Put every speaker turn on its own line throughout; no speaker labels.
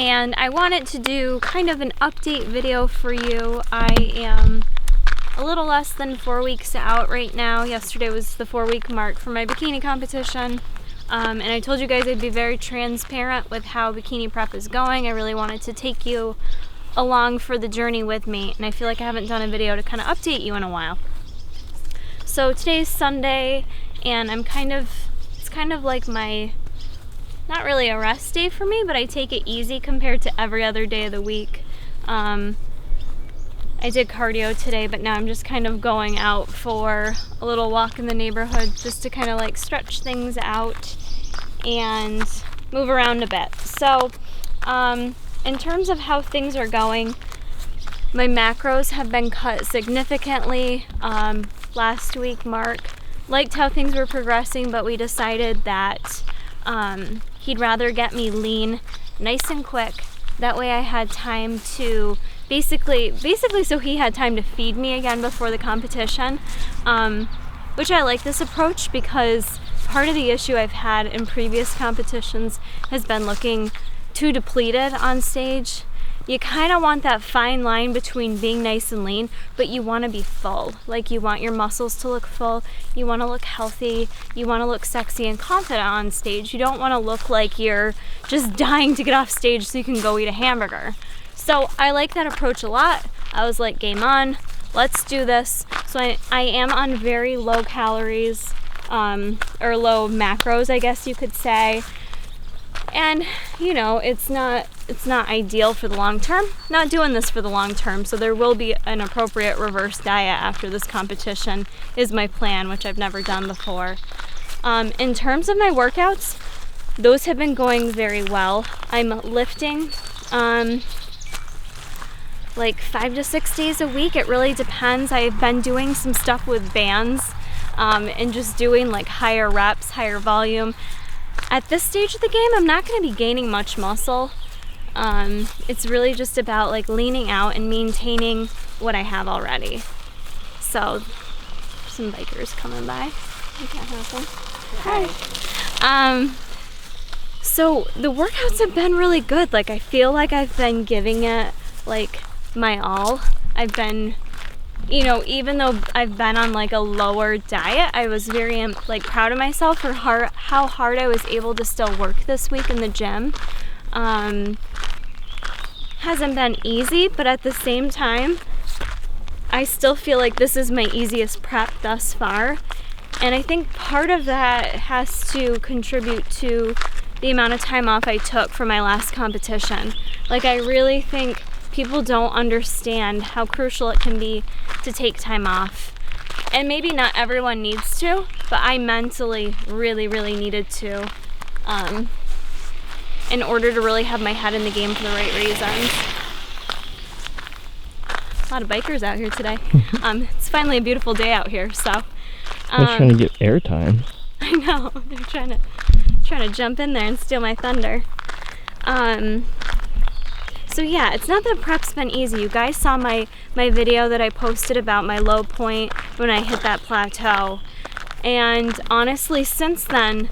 and I wanted to do kind of an update video for you. I am a little less than 4 weeks out right now. Yesterday was the 4-week mark for my bikini competition. And I told you guys I'd be very transparent with how bikini prep is going. I really wanted to take you along for the journey with me, and I feel like I haven't done a video to kind of update you in a while. So today's Sunday, and it's kind of like my, not really a rest day for me, but I take it easy compared to every other day of the week. I did cardio today, but now I'm just kind of going out for a little walk in the neighborhood just to kind of like stretch things out and move around a bit. So in terms of how things are going, my macros have been cut significantly. Last week, Mark liked how things were progressing, but we decided that he'd rather get me lean nice and quick. That way I had time to basically so he had time to feed me again before the competition, which I like this approach because part of the issue I've had in previous competitions has been looking too depleted on stage. You kind of want that fine line between being nice and lean, but you want to be full. Like, you want your muscles to look full, you want to look healthy, you want to look sexy and confident on stage. You don't want to look like you're just dying to get off stage so you can go eat a hamburger. So I like that approach a lot. I was like, game on, let's do this. So I am on very low calories, or low macros, I guess you could say. And you know, it's not ideal for the long term. Not doing this for the long term, so there will be an appropriate reverse diet after this competition is my plan, which I've never done before. In terms of my workouts, those have been going very well. I'm lifting like 5 to 6 days a week. It really depends. I've been doing some stuff with bands and just doing like higher reps, higher volume. At this stage of the game, I'm not going to be gaining much muscle. It's really just about like leaning out and maintaining what I have already. So, some bikers coming by. Make that happen. Hi. So the workouts have been really good. Like, I feel like I've been giving it like my all. I've been, you know, even though I've been on like a lower diet, I was very like proud of myself for how hard I was able to still work this week in the gym. Hasn't been easy, but at the same time, I still feel like this is my easiest prep thus far. And I think part of that has to contribute to the amount of time off I took for my last competition. Like, I really think people don't understand how crucial it can be to take time off. And maybe not everyone needs to, but I mentally really, really needed to in order to really have my head in the game for the right reasons. A lot of bikers out here today. It's finally a beautiful day out here, so.
They're trying to get airtime.
I know, they're trying to jump in there and steal my thunder. So yeah, it's not that prep's been easy. You guys saw my video that I posted about my low point when I hit that plateau. And honestly, since then,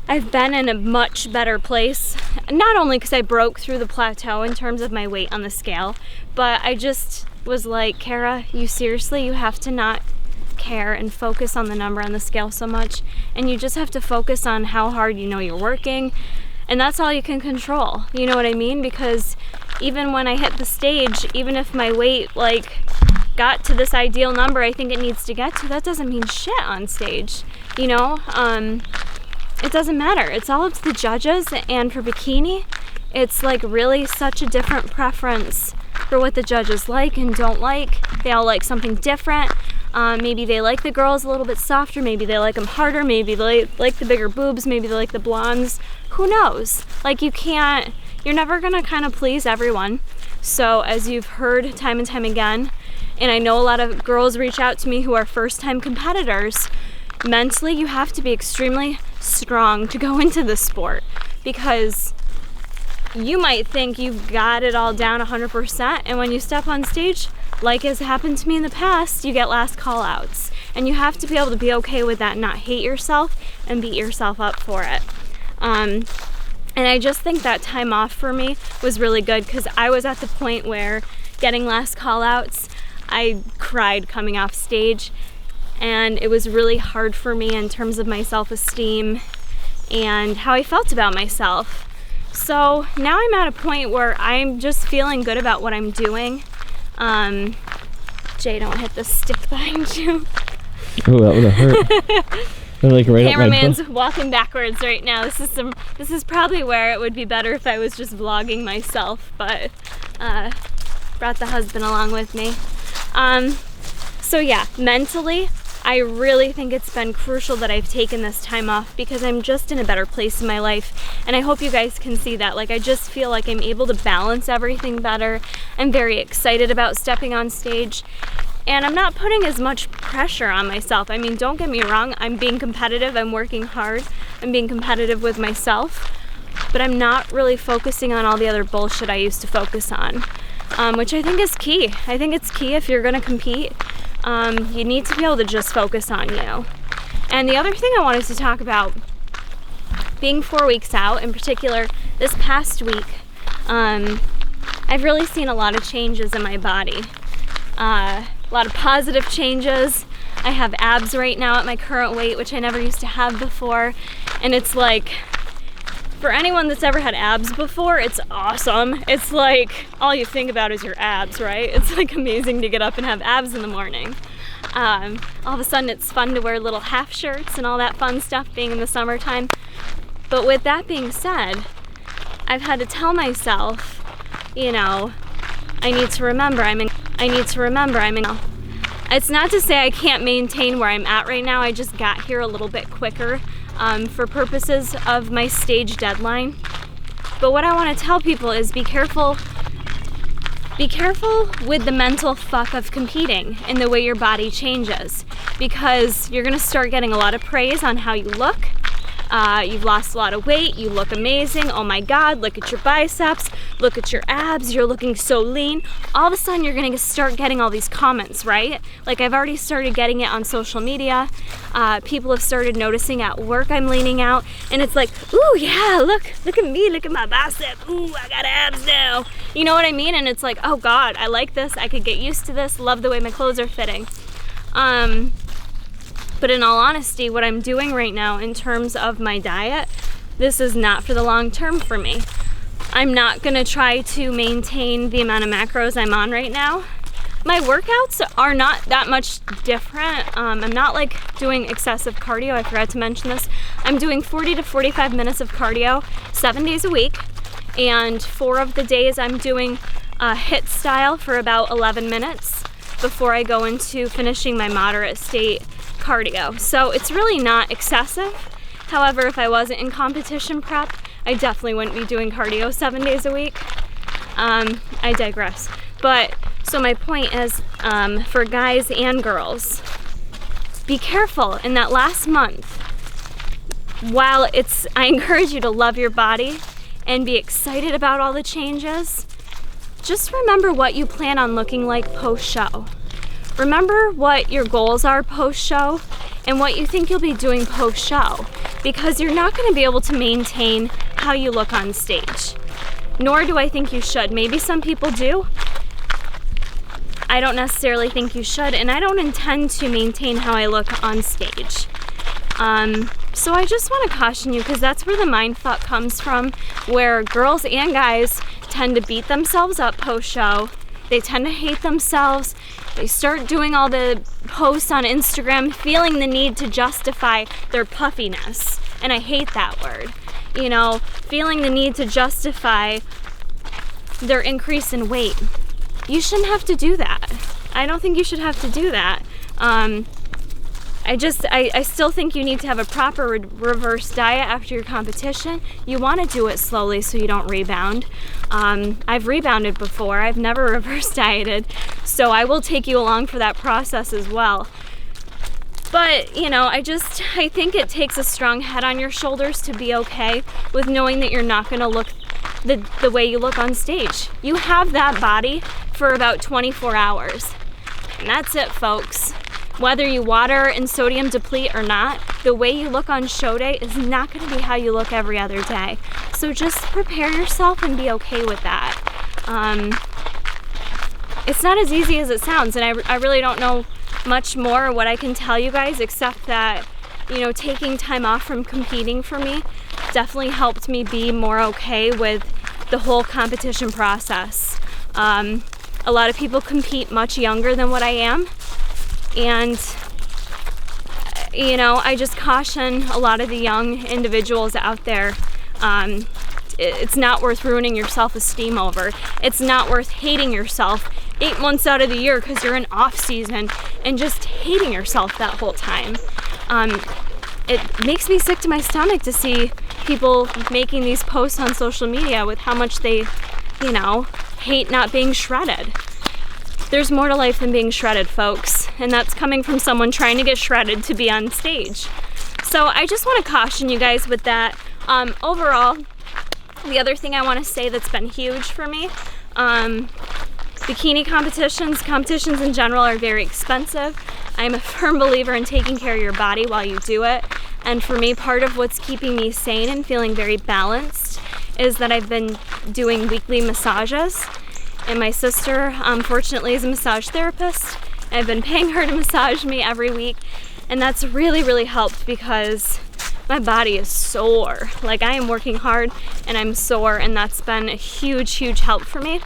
I've been in a much better place. Not only because I broke through the plateau in terms of my weight on the scale, but I just was like, Kara, you have to not care and focus on the number on the scale so much. And you just have to focus on how hard you know you're working. And that's all you can control, you know what I mean? Because even when I hit the stage, even if my weight like got to this ideal number I think it needs to get to, that doesn't mean shit on stage, you know? It doesn't matter. It's all up to the judges, and for bikini, it's like really such a different preference for what the judges like and don't like. They all like something different. Maybe they like the girls a little bit softer, maybe they like them harder, maybe they like the bigger boobs, maybe they like the blondes. Who knows? Like, you're never gonna kind of please everyone. So as you've heard time and time again, and I know a lot of girls reach out to me who are first-time competitors, mentally you have to be extremely strong to go into this sport, because you might think you've got it all down 100%, and when you step on stage, like has happened to me in the past, you get last call outs. And you have to be able to be okay with that, not hate yourself and beat yourself up for it. And And I just think that time off for me was really good, because I was at the point where getting last call outs, I cried coming off stage, and it was really hard for me in terms of my self-esteem and how I felt about myself. So now I'm at a point where I'm just feeling good about what I'm doing. Jay, don't hit the stick behind you.
Oh, that would have hurt. Like right
Cameraman's walking backwards right now. This is probably where it would be better if I was just vlogging myself, but brought the husband along with me. So yeah, mentally, I really think it's been crucial that I've taken this time off, because I'm just in a better place in my life, and I hope you guys can see that. Like, I just feel like I'm able to balance everything better. I'm very excited about stepping on stage, and I'm not putting as much pressure on myself. I mean, don't get me wrong, I'm being competitive, I'm working hard, I'm being competitive with myself, but I'm not really focusing on all the other bullshit I used to focus on, which I think is key. I think it's key if you're gonna compete. You need to be able to just focus on you. And the other thing I wanted to talk about, being 4 weeks out, in particular this past week, I've really seen a lot of changes in my body. A lot of positive changes. I have abs right now at my current weight, which I never used to have before. And it's like, for anyone that's ever had abs before, it's awesome. It's like, all you think about is your abs, right? It's like amazing to get up and have abs in the morning. All of a sudden it's fun to wear little half shirts and all that fun stuff being in the summertime. But with that being said, I've had to tell myself, you know, I need to remember I'm in. It's not to say I can't maintain where I'm at right now. I just got here a little bit quicker for purposes of my stage deadline. But what I want to tell people is be careful with the mental fuck of competing and the way your body changes, because you're gonna start getting a lot of praise on how you look. You've lost a lot of weight, you look amazing, oh my god, look at your biceps, look at your abs, you're looking so lean. All of a sudden you're gonna start getting all these comments, right? Like, I've already started getting it on social media. People have started noticing at work I'm leaning out, and it's like, ooh yeah, look at me, look at my bicep, ooh, I got abs now. You know what I mean? And it's like, oh god, I like this, I could get used to this, love the way my clothes are fitting. But in all honesty, what I'm doing right now in terms of my diet, this is not for the long term for me. I'm not gonna try to maintain the amount of macros I'm on right now. My workouts are not that much different. I'm not like doing excessive cardio, I forgot to mention this. I'm doing 40 to 45 minutes of cardio 7 days a week, and 4 of the days I'm doing HIIT style for about 11 minutes before I go into finishing my moderate state cardio. So it's really not excessive. However, if I wasn't in competition prep, I definitely wouldn't be doing cardio 7 days a week. I digress. But so my point is, for guys and girls, be careful in that last month. While I encourage you to love your body and be excited about all the changes, just remember what you plan on looking like post-show. Remember what your goals are post-show and what you think you'll be doing post-show, because you're not going to be able to maintain how you look on stage. Nor do I think you should. Maybe some people do. I don't necessarily think you should, and I don't intend to maintain how I look on stage. So I just want to caution you, because that's where the mind fuck comes from, where girls and guys tend to beat themselves up post-show. They tend to hate themselves. They start doing all the posts on Instagram, feeling the need to justify their puffiness. And I hate that word. You know, feeling the need to justify their increase in weight. You shouldn't have to do that. I don't think you should have to do that. I still think you need to have a proper reverse diet after your competition. You want to do it slowly so you don't rebound. I've rebounded before. I've never reverse dieted, so I will take you along for that process as well. But, you know, I think it takes a strong head on your shoulders to be okay with knowing that you're not going to look the way you look on stage. You have that body for about 24 hours. And that's it, folks. Whether you water and sodium deplete or not, the way you look on show day is not going to be how you look every other day. So just prepare yourself and be okay with that. It's not as easy as it sounds, and I really don't know much more what I can tell you guys, except that, you know, taking time off from competing for me definitely helped me be more okay with the whole competition process. A lot of people compete much younger than what I am, and you know, I just caution a lot of the young individuals out there, it's not worth ruining your self-esteem over. It's not worth hating yourself 8 months out of the year because you're in off season and just hating yourself that whole time. It makes me sick to my stomach to see people making these posts on social media with how much they, you know, hate not being shredded. There's more to life than being shredded, folks, and that's coming from someone trying to get shredded to be on stage. So I just want to caution you guys with that. Overall, the other thing I want to say that's been huge for me, bikini competitions in general are very expensive. I'm a firm believer in taking care of your body while you do it. And for me, part of what's keeping me sane and feeling very balanced is that I've been doing weekly massages. And my sister, fortunately, is a massage therapist. I've been paying her to massage me every week. And that's really, really helped because my body is sore. Like, I am working hard and I'm sore, and that's been a huge, huge help for me.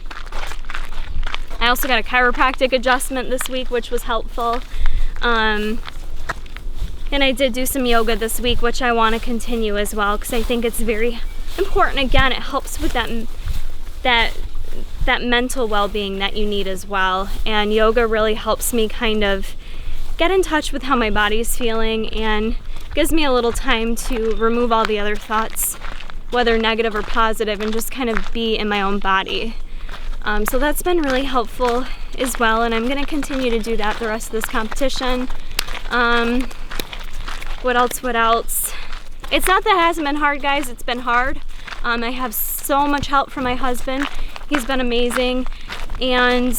I also got a chiropractic adjustment this week, which was helpful. And I did do some yoga this week, which I want to continue as well, because I think it's very important. Again, it helps with that mental well-being that you need as well. And yoga really helps me kind of get in touch with how my body's feeling and gives me a little time to remove all the other thoughts, whether negative or positive, and just kind of be in my own body. So that's been really helpful as well, and I'm going to continue to do that the rest of this competition. What else? It's not that it hasn't been hard, guys. It's been hard. I have so much help from my husband. He's been amazing, and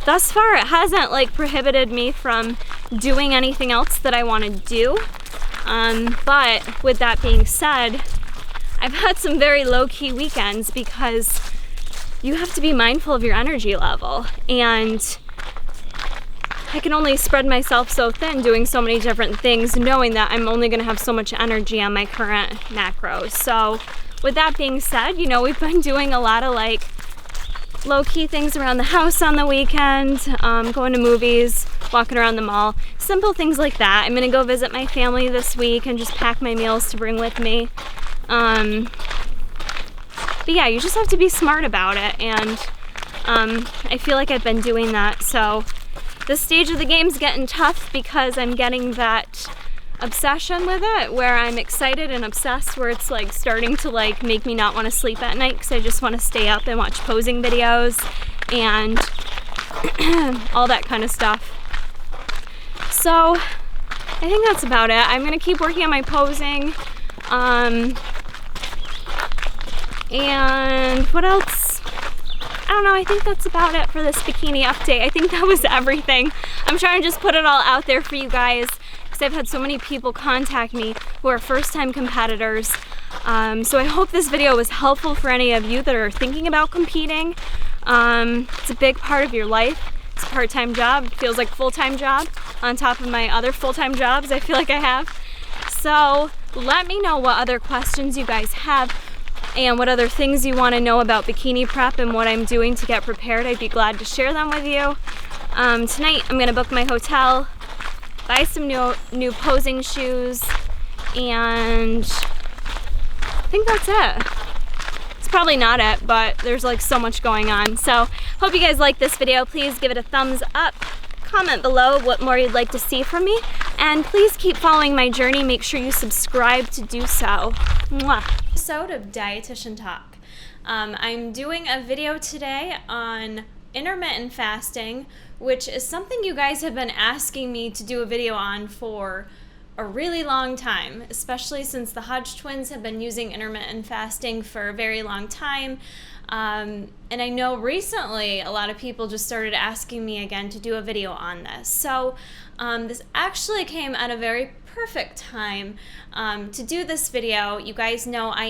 thus far it hasn't like prohibited me from doing anything else that I want to do. But with that being said, I've had some very low-key weekends because you have to be mindful of your energy level, and I can only spread myself so thin doing so many different things, knowing that I'm only going to have so much energy on my current macros. So with that being said, you know, we've been doing a lot of like low-key things around the house on the weekend, going to movies, walking around the mall, simple things like that. I'm going to go visit my family this week and just pack my meals to bring with me. But yeah, you just have to be smart about it, and I feel like I've been doing that. So this stage of the game's getting tough because I'm getting that obsession with it, where I'm excited and obsessed, where it's like starting to like make me not want to sleep at night because I just want to stay up and watch posing videos and all that kind of stuff. So I think that's about it. I'm gonna keep working on my posing. And what else? I don't know, I think that's about it for this bikini update. I think that was everything. I'm trying to just put it all out there for you guys because I've had so many people contact me who are first-time competitors. So I hope this video was helpful for any of you that are thinking about competing. It's a big part of your life. It's a part-time job. It feels like a full-time job on top of my other full-time jobs I feel like I have. So let me know what other questions you guys have and what other things you want to know about bikini prep and what I'm doing to get prepared. I'd be glad to share them with you. Tonight I'm going to book my hotel, buy some new posing shoes, and I think that's it. It's probably not it, but there's like so much going on. So hope you guys like this video. Please give it a thumbs up. Comment below what more you'd like to see from me, and please keep following my journey. Make sure you subscribe to do so. Mwah. Episode of Dietitian Talk. I'm doing a video today on intermittent fasting, which is something you guys have been asking me to do a video on for a really long time, especially since the Hodge twins have been using intermittent fasting for a very long time. And I know recently a lot of people just started asking me again to do a video on this. So this actually came at a very perfect time to do this video. You guys know I